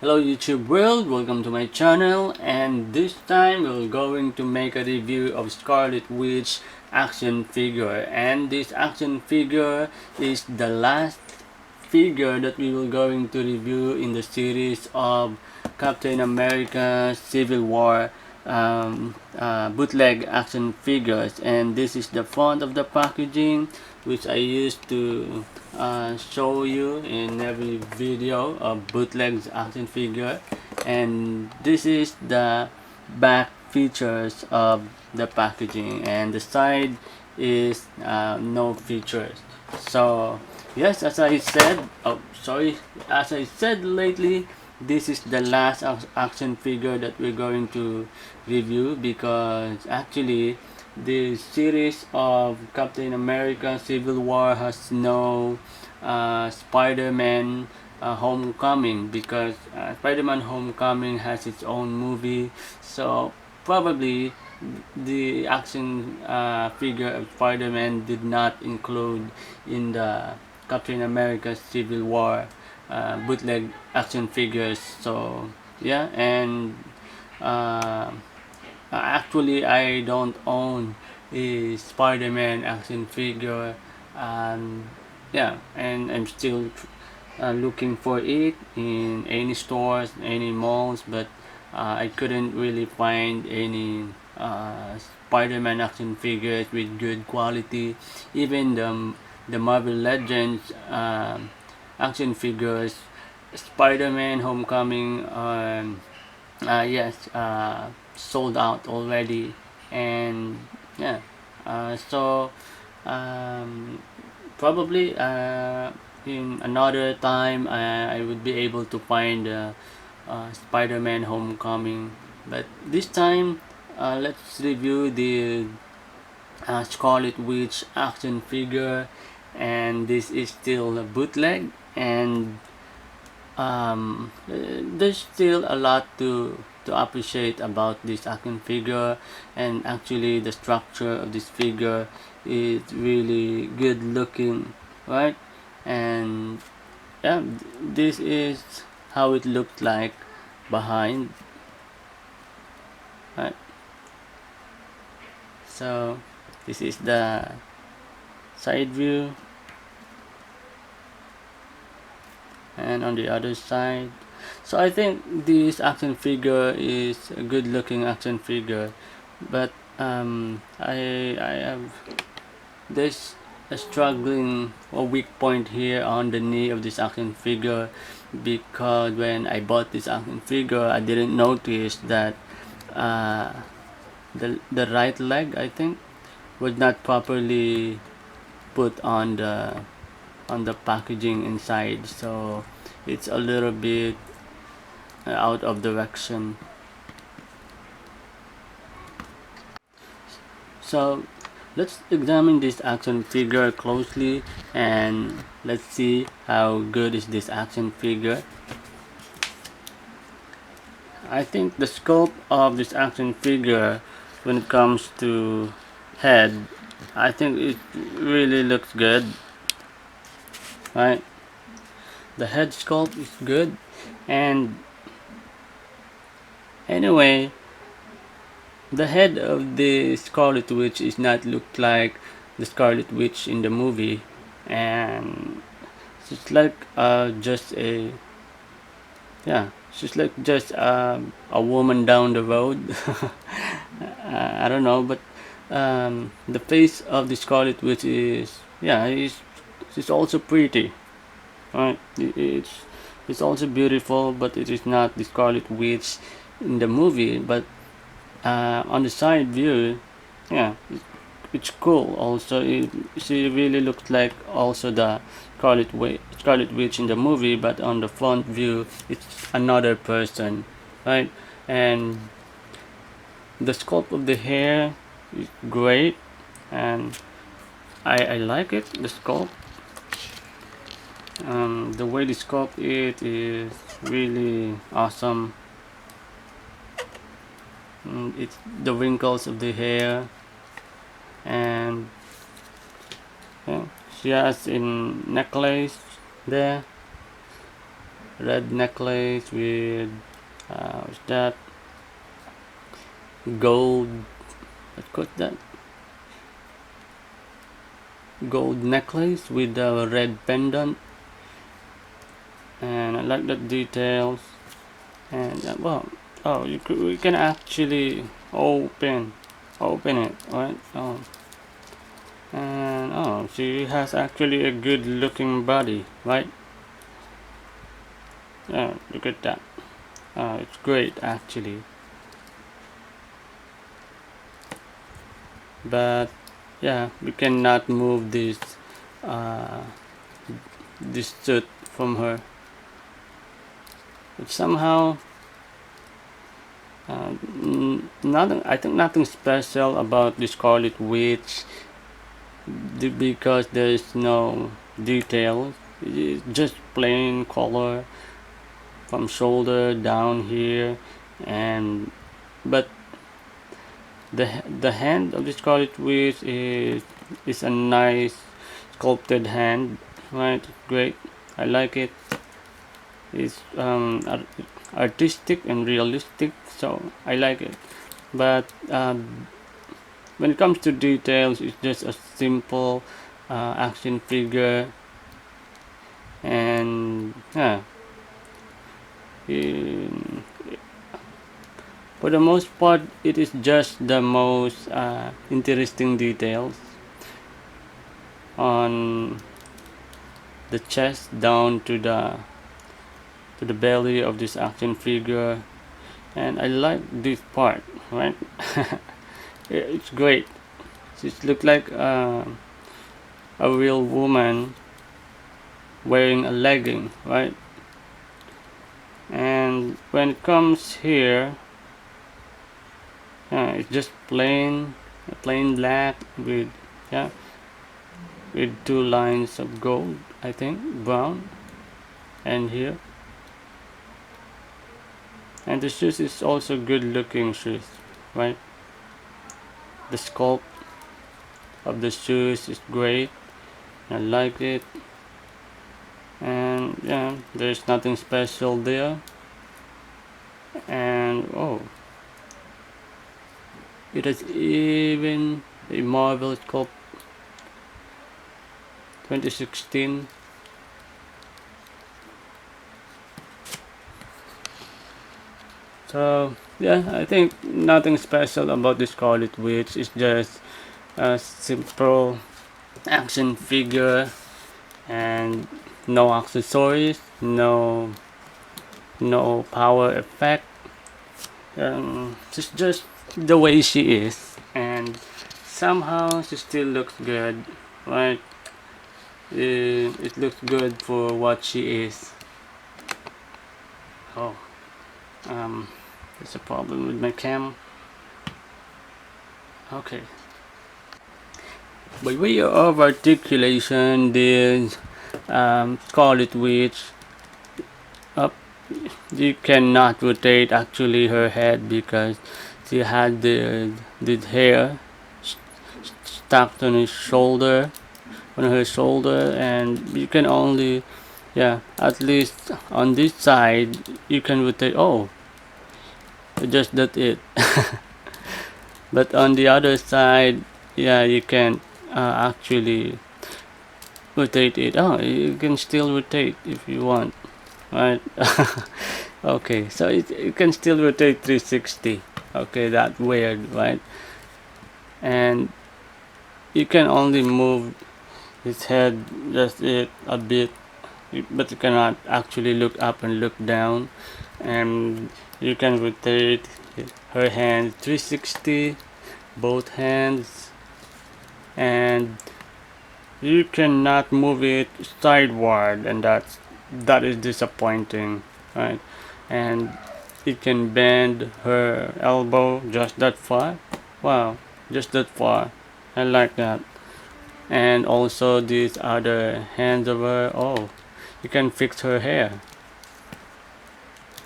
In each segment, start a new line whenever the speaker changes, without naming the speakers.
Hello YouTube world, welcome to my channel, and this time we're going to make a review of Scarlet Witch action figure. And this action figure is the last figure that we will going to review in the series of Captain America Civil War bootleg action figures. And this is the front of the packaging, which I used to show you in every video of bootlegs action figure. And this is the back features of the packaging, and the side is no features. So yes, as I said, as I said lately, this is the last action figure that we're going to review, because actually the series of Captain America Civil War has no Spider-Man Homecoming, because Spider-Man Homecoming has its own movie. So probably the action figure of Spider-Man did not include in the Captain America Civil War bootleg action figures. So yeah, and actually I don't own a Spider-Man action figure. Yeah, and I'm still looking for it in any stores, any malls, but I couldn't really find any Spider-Man action figures with good quality. Even the Marvel Legends action figures, Spider-Man Homecoming, yes, sold out already. And yeah, so um, probably in another time I would be able to find Spider-Man Homecoming. But this time, let's review the Scarlet Witch action figure, and this is still a bootleg. And there's still a lot to appreciate about this action figure, and actually the structure of this figure is really good looking, right? And yeah, this is how it looked like behind, right? So this is the side view, and on the other side. So I think this action figure is a good looking action figure, but I have there's a struggling or weak point here on the knee of this action figure, because when I bought this action figure I didn't notice that uh, the right leg, I think, was not properly put on the packaging inside, so it's a little bit out of direction. So let's examine this action figure closely, and let's see how good is this action figure. I think the scope of this action figure, when it comes to head, I think it really looks good, right? The head sculpt is good. And anyway, the head of the Scarlet Witch is not look like the Scarlet Witch in the movie, and she's like just a, yeah, she's like just a woman down the road. I don't know, but the face of the Scarlet Witch is, yeah, she's also pretty, right? It's also beautiful, but it is not the Scarlet Witch in the movie. But on the side view, yeah, it's cool. Also, she really looks like also the Scarlet Witch in the movie, but on the front view, it's another person, right? And the sculpt of the hair is great, and I like it. The sculpt, the way the sculpt it is really awesome. It's the wrinkles of the hair, and yeah, she has a necklace there, red necklace with what's that, gold, what's that, gold necklace with a red pendant. And I like the details. And well, oh, we can actually open it, right? Oh, and oh, she has actually a good looking body, right? Yeah, look at that. It's great actually. But yeah, we cannot move uh, this suit from her. But somehow, nothing. I think nothing special about the Scarlet Witch, because there's no details. It's just plain color from shoulder down here, and but the hand of the Scarlet Witch is a nice sculpted hand, right? Great, I like it. It's artistic and realistic, so I like it. But when it comes to details, it's just a simple action figure, and yeah, in, for the most part, it is just the most interesting details on the chest down to the belly of this action figure, and I like this part, right? It's great. It looks like a real woman wearing a legging, right? And when it comes here, it's just plain black with, yeah, with two lines of gold, I think, brown, and here. And the shoes is also good looking shoes, right? The sculpt of the shoes is great. I like it. And yeah, there's nothing special there. And oh, it has even a Marvel sculpt 2016. So yeah, I think nothing special about the Scarlet Witch. It's just a simple action figure, and no accessories, no power effect. Just the way she is, and somehow she still looks good, right? It looks good for what she is. Oh, there's a problem with my cam. Okay. By way of articulation, this Scarlet Witch, up, you cannot rotate actually her head because she had the hair stuck on her shoulder, and you can only, yeah, at least on this side you can rotate. Oh, just that it. But on the other side, yeah, you can actually rotate it. Oh, you can still rotate if you want, right? Okay, so it can still rotate 360. Okay, that's weird, right? And you can only move his head just a bit, but you cannot actually look up and look down. And you can rotate her hand 360, both hands, and you cannot move it sideward, and that is disappointing, right? And it can bend her elbow just that far. Wow, just that far. I like that. And also these other hands of her. Oh, you can fix her hair.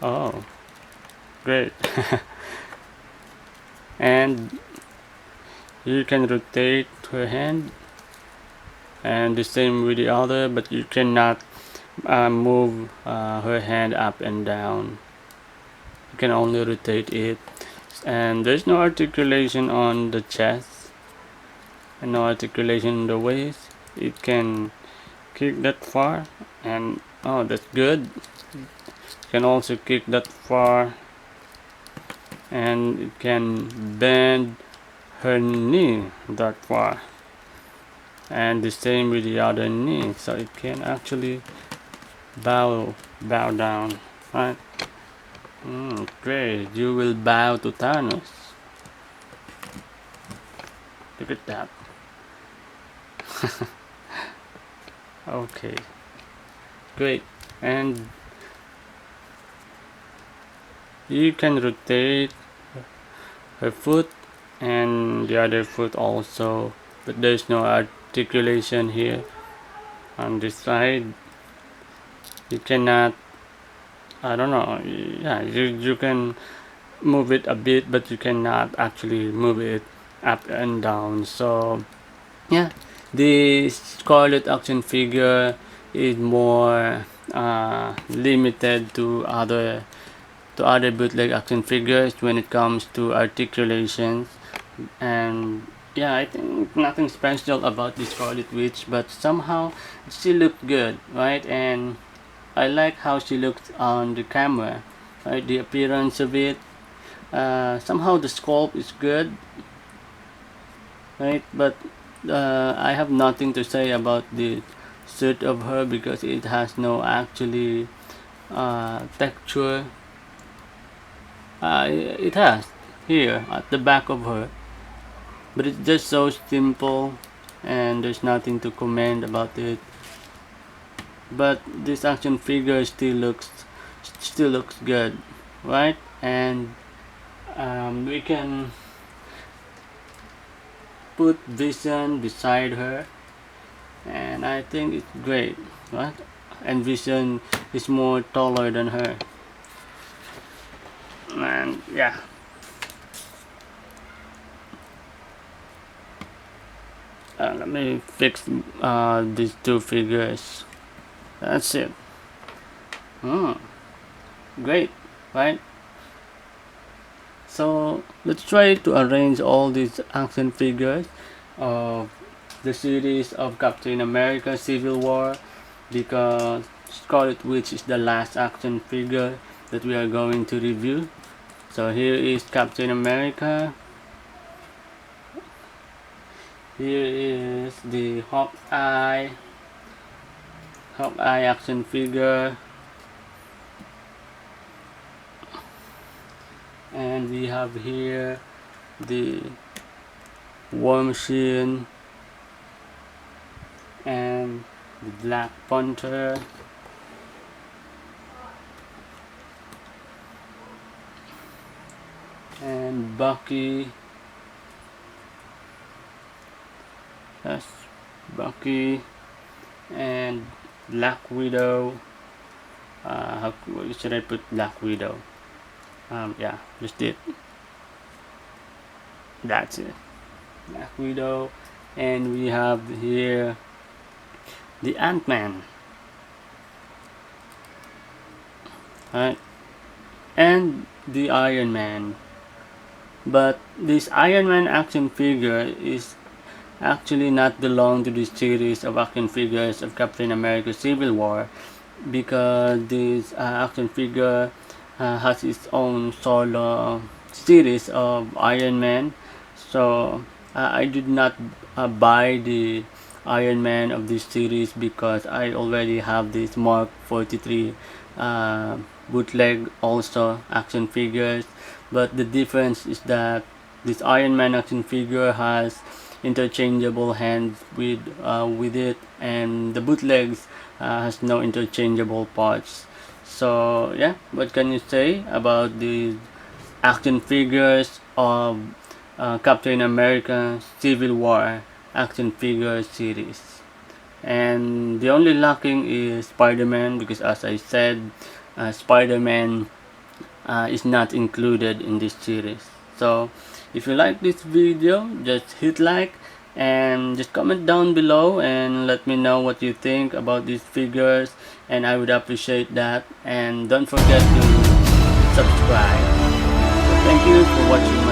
Oh, great. And you can rotate her hand, and the same with the other, but you cannot move her hand up and down. You can only rotate it, and there's no articulation on the chest and no articulation in the waist. It can kick that far, and oh, that's good. It can also kick that far, and it can bend her knee that far, and the same with the other knee, so it can actually bow down, right? Great, you will bow to Thanos. Look at that. Okay, great. And you can rotate her foot and the other foot also, but there's no articulation here on this side. You cannot, I don't know, yeah, you can move it a bit, but you cannot actually move it up and down. So yeah, the Scarlet action figure is more limited to other bootleg action figures when it comes to articulations. And yeah, I think nothing special about the Scarlet Witch, but somehow she looked good, right? And I like how she looks on the camera, right? The appearance of it. Somehow the sculpt is good, right? But I have nothing to say about the suit of her because it has no actually texture. It has here at the back of her, but it's just so simple, and there's nothing to comment about it. But this action figure still looks good, right? And we can put Vision beside her, and I think it's great, right? And Vision is more taller than her, and yeah. Let me fix these two figures. That's it. Great, right? So let's try to arrange all these action figures of the series of Captain America Civil War, because Scarlet Witch is the last action figure that we are going to review. So here is Captain America. Here is the Hawkeye action figure, and we have here the War Machine and the Black Panther, and Bucky. Yes, Bucky and Black Widow. How should I put Black Widow? Yeah, just it. That's it. Black Widow, and we have here the Ant-Man, right? And the Iron Man. But this Iron Man action figure is actually not belong to this series of action figures of Captain America Civil War, because this action figure has its own solo series of Iron Man. So I did not buy the Iron Man of this series because I already have this Mark 43 bootleg also action figures. But the difference is that this Iron Man action figure has interchangeable hands with it, and the bootlegs has no interchangeable parts. So yeah, what can you say about the action figures of Captain America Civil War action figure series? And the only lacking is Spider-Man, because as I said, Spider-Man is not included in this series. So if you like this video, just hit like And just comment down below and let me know what you think about these figures, and I would appreciate that. And don't forget to subscribe. So thank you for watching